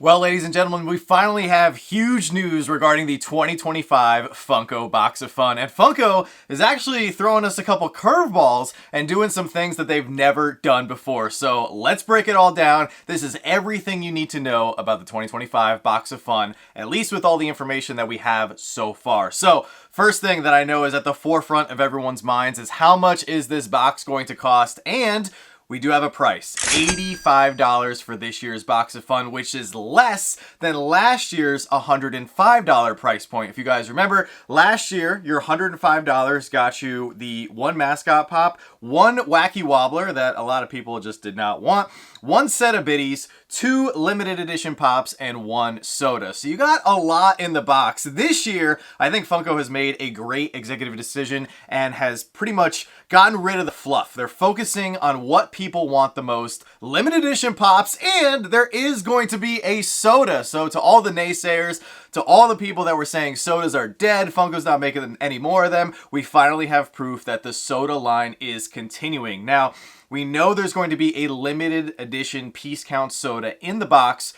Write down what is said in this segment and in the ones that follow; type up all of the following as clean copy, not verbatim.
Well, ladies and gentlemen, we finally have huge news regarding the 2025 Funko Box of Fun. And Funko is actually throwing us a couple curveballs and doing some things that they've never done before. So let's break it all down. This is everything you need to know about the 2025 Box of Fun, at least with all the information that we have so far. So first thing that I know is at the forefront of everyone's minds is how much is this box going to cost? And we do have a price, $85 for this year's Box of Fun, which is less than last year's $105 price point. If you guys remember, last year, your $105 got you the one mascot pop, one wacky wobbler that a lot of people just did not want, one set of biddies, two limited edition pops, and one soda. So you got a lot in the box. This year, I think Funko has made a great executive decision and has pretty much gotten rid of the fluff. They're focusing on what people want the most, limited edition pops, and there is going to be a soda. So to all the naysayers, to all the people that were saying sodas are dead, Funko's not making any more of them, we finally have proof that the soda line is continuing. Now, we know there's going to be a limited edition piece count soda in the box.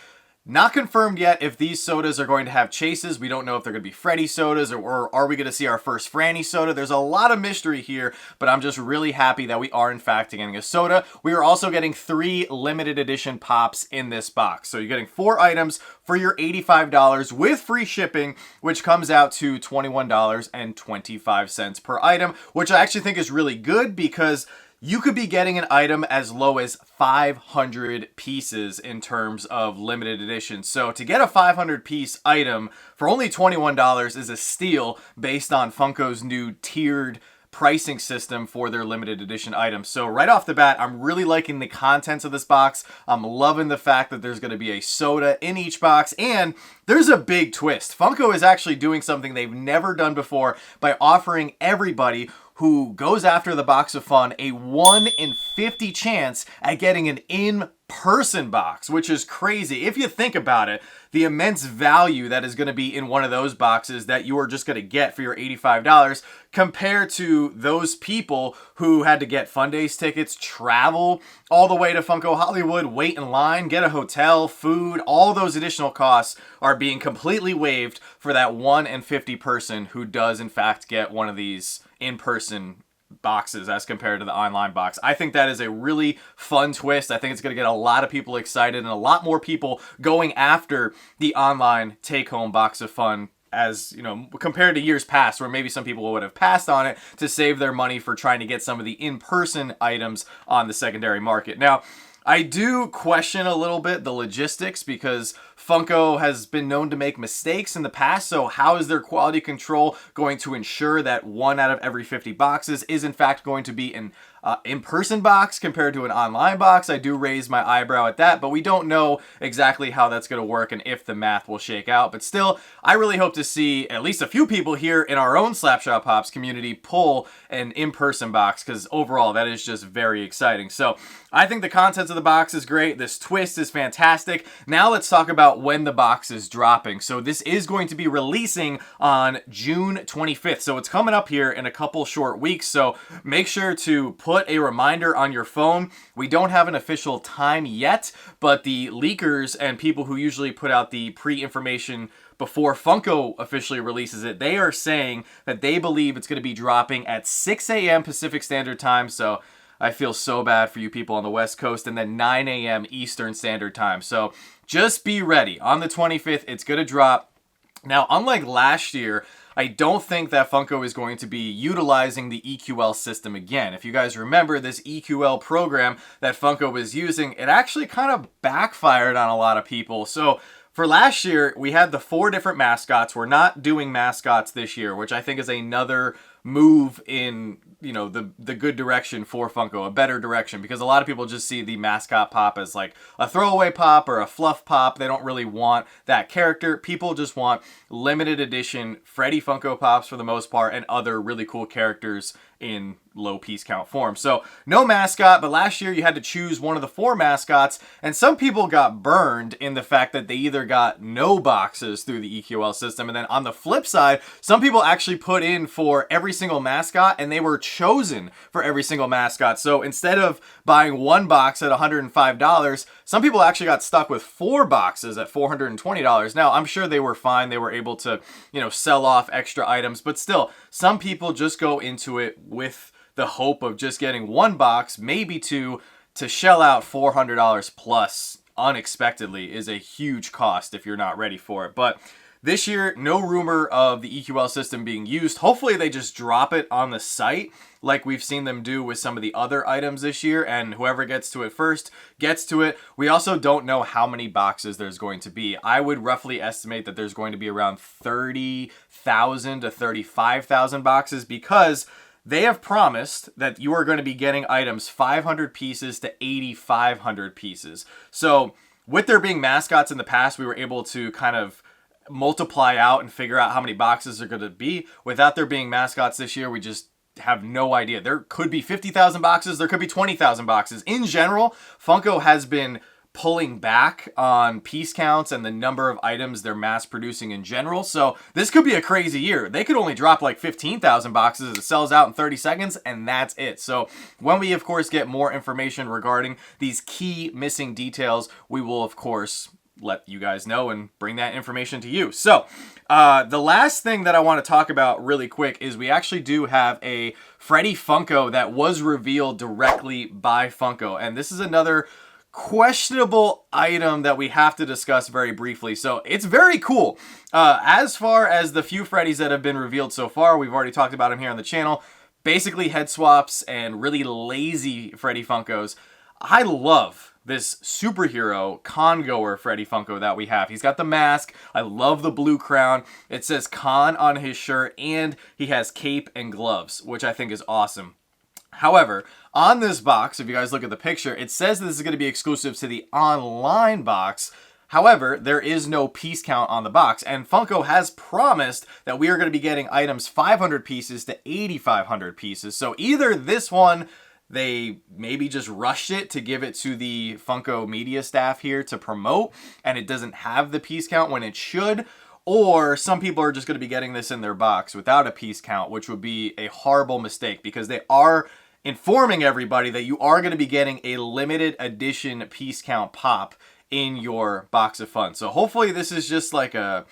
Not confirmed yet if these sodas are going to have chases. We don't know if they're going to be Freddy sodas or are we going to see our first Franny soda. There's a lot of mystery here, but I'm just really happy that we are in fact getting a soda. We are also getting 3 limited edition pops in this box. So you're getting 4 items for your $85 with free shipping, which comes out to $21.25 per item, which I actually think is really good because you could be getting an item as low as 500 pieces in terms of limited edition. So to get a 500 piece item for only $21 is a steal based on Funko's new tiered pricing system for their limited edition items. So right off the bat, I'm really liking the contents of this box. I'm loving the fact that there's going to be a soda in each box, and there's a big twist. Funko is actually doing something they've never done before by offering everybody who goes after the Box of Fun a 1 in 50 chance at getting an in-person box, which is crazy. If you think about it, the immense value that is going to be in one of those boxes that you are just going to get for your $85 compared to those people who had to get Fundays tickets, travel all the way to Funko Hollywood, wait in line, get a hotel, food, all those additional costs are being completely waived for that 1 in 50 person who does in fact get one of these in-person boxes as compared to the online box. I think that is a really fun twist. I think it's going to get a lot of people excited and a lot more people going after the online take-home Box of Fun, as you know, compared to years past where maybe some people would have passed on it to save their money for trying to get some of the in-person items on the secondary market. Now, I do question a little bit the logistics because Funko has been known to make mistakes in the past, so how is their quality control going to ensure that 1 out of every 50 boxes is in fact going to be an in-person box compared to an online box? I do raise my eyebrow at that, but we don't know exactly how that's going to work and if the math will shake out. But still, I really hope to see at least a few people here in our own Slapshotpops community pull an in-person box, because overall that is just very exciting. So I think the contents of the box is great. This twist is fantastic. Now let's talk about when the box is dropping. So this is going to be releasing on June 25th. So it's coming up here in a couple short weeks. So make sure to put a reminder on your phone. We don't have an official time yet, but the leakers and people who usually put out the pre-information before Funko officially releases it, they are saying that they believe it's going to be dropping at 6 a.m. Pacific Standard Time. So I feel so bad for you people on the West Coast, and then 9 a.m. Eastern Standard Time. So just be ready. On the 25th, it's going to drop. Now, unlike last year, I don't think that Funko is going to be utilizing the EQL system again. If you guys remember this EQL program that Funko was using, it actually kind of backfired on a lot of people. So for last year, we had the 4 different mascots. We're not doing mascots this year, which I think is another move in, you know, the good direction for Funko, a better direction, because a lot of people just see the mascot pop as like a throwaway pop or a fluff pop. They don't really want that character. People just want limited edition Freddy Funko Pops for the most part and other really cool characters in low piece count form. So no mascot, but last year you had to choose one of the 4 mascots, and some people got burned in the fact that they either got no boxes through the EQL system, and then on the flip side, some people actually put in for every single mascot and they were chosen for every single mascot. So instead of buying one box at $105, Some people actually got stuck with 4 boxes at $420. Now, I'm sure they were fine. They were able to, sell off extra items, but still, some people just go into it with the hope of just getting 1 box, maybe 2, to shell out $400 plus unexpectedly is a huge cost if you're not ready for it. But this year, no rumor of the EQL system being used. Hopefully they just drop it on the site like we've seen them do with some of the other items this year, and whoever gets to it first gets to it. We also don't know how many boxes there's going to be. I would roughly estimate that there's going to be around 30,000 to 35,000 boxes, because they have promised that you are going to be getting items 500 pieces to 8,500 pieces. So with there being mascots in the past, we were able to kind of multiply out and figure out how many boxes are going to be. Without there being mascots this year, we just have no idea. There could be 50,000 boxes. There could be 20,000 boxes. In general, Funko has been pulling back on piece counts and the number of items they're mass producing in general. So this could be a crazy year. They could only drop like 15,000 boxes. It sells out in 30 seconds and that's it. So when we, of course, get more information regarding these key missing details, we will, of course, let you guys know and bring that information to you. So the last thing that I want to talk about really quick is we actually do have a Freddy Funko that was revealed directly by Funko. And this is another questionable item that we have to discuss very briefly. So it's very cool. As far as the few Freddys that have been revealed so far, we've already talked about them here on the channel. Basically head swaps and really lazy Freddy Funkos. I love this superhero con-goer Freddy Funko that we have. He's got the mask. I love the blue crown. It says con on his shirt, and he has cape and gloves, which I think is awesome. However, on this box, if you guys look at the picture, it says this is going to be exclusive to the online box. However, there is no piece count on the box, and Funko has promised that we are going to be getting items 500 pieces to 8,500 pieces. So either this one, they maybe just rushed it to give it to the Funko media staff here to promote, and it doesn't have the piece count when it should, or some people are just going to be getting this in their box without a piece count, which would be a horrible mistake, because they are informing everybody that you are going to be getting a limited edition piece count pop in your box of fun. So hopefully this is just like an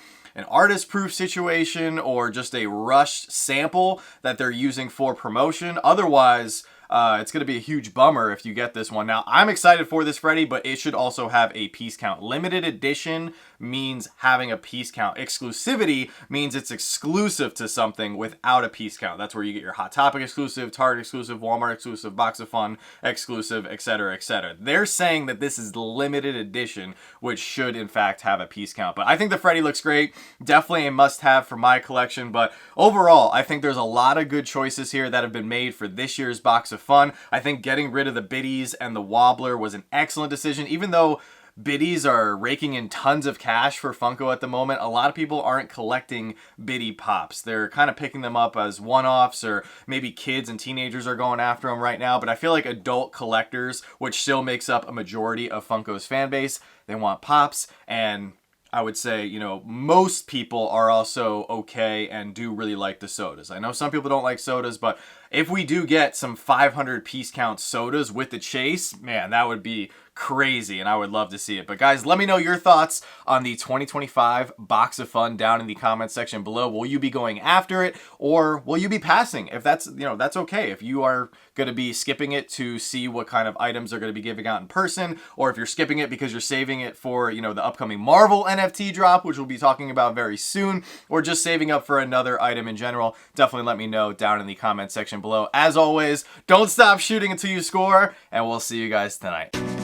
artist proof situation, or just a rushed sample that they're using for promotion. Otherwise, it's going to be a huge bummer if you get this one. Now, I'm excited for this Freddy, but it should also have a piece count. Limited edition means having a piece count. Exclusivity means it's exclusive to something without a piece count. That's where you get your Hot Topic exclusive, Target exclusive, Walmart exclusive, Box of Fun exclusive, etc., etc. They're saying that this is limited edition, which should, in fact, have a piece count. But I think the Freddy looks great. Definitely a must-have for my collection. But overall, I think there's a lot of good choices here that have been made for this year's Box of Fun. I think getting rid of the biddies and the wobbler was an excellent decision. Even though biddies are raking in tons of cash for Funko at the moment, a lot of people aren't collecting biddy pops. They're kind of picking them up as one-offs, or maybe kids and teenagers are going after them right now. But I feel like adult collectors, which still makes up a majority of Funko's fan base, they want pops. And I would say, most people are also okay and do really like the SODAS. I know some people don't like SODAS, but if we do get some 500 piece count SODAS with the chase, man, that would be crazy, and I would love to see it. But guys, let me know your thoughts on the 2025 Box of Fun down in the comment section below. Will you be going after it, or will you be passing? If that's, that's okay. If you are going to be skipping it to see what kind of items are going to be giving out in person, or if you're skipping it because you're saving it for, the upcoming Marvel NFT drop, which we'll be talking about very soon, or just saving up for another item in general, definitely let me know down in the comment section below. As always, don't stop shooting until you score, and we'll see you guys tonight.